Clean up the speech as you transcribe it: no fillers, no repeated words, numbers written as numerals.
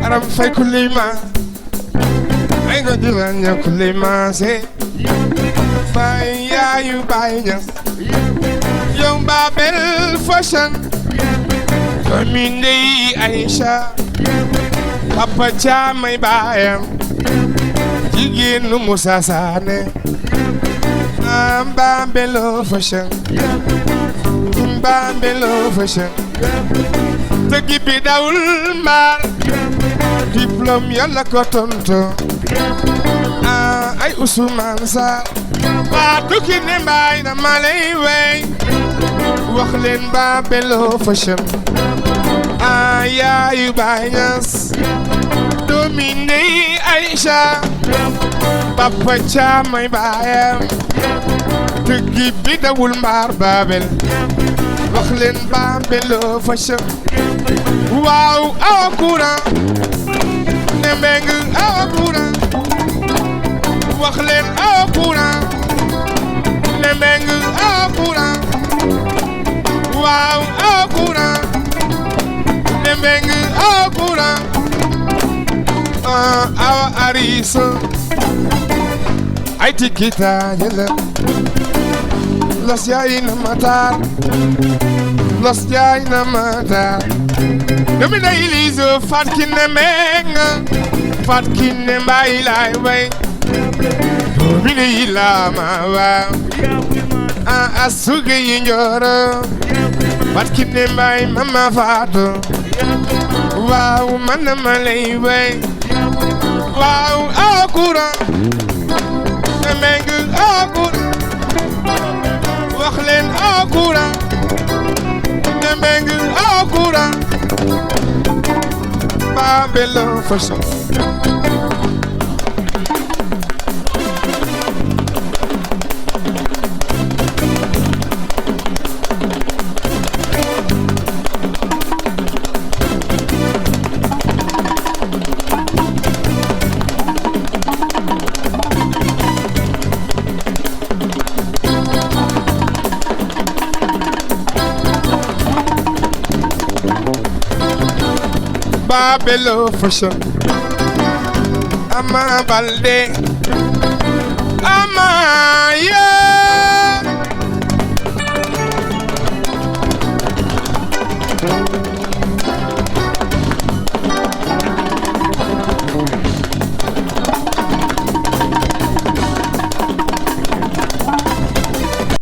aram fay kulima ay go diranya kulima se fay yayu baynya young Babel fashion Kaminde Aisha Papa Chamay bayam jigéen nu Musa Sané Babelo fashion Babelo fashion tëggi bi dawul maar diplôme yàlla ko tonto ay Ousmane Sarr waa tukki ne mbaay na ma lay wey wax leen Babelo fashion yaayu Baay Ñas doomi Ndey Aïcha Papa Chamay baayam tëggi bi dawul maar Babel wax leen Babelo fashion waaw awa kuura ne mbeng awa kuura wax leen awa kuura ne mbeng awa kuura waaw awa kuura ne mbeng awa kuura awa ariso ay tikita jela los yaay na matar los yaay na matar doomi day liso fat kinne menga fat kinne mbay lay way doomi day lama waaw asuge yi njoro fat kinne mbay mama fato waaw man ma lay way waaw akura menga akura wax leen akura menga akura Babelo fashion Babelo fashion Ama Balde Ama yeah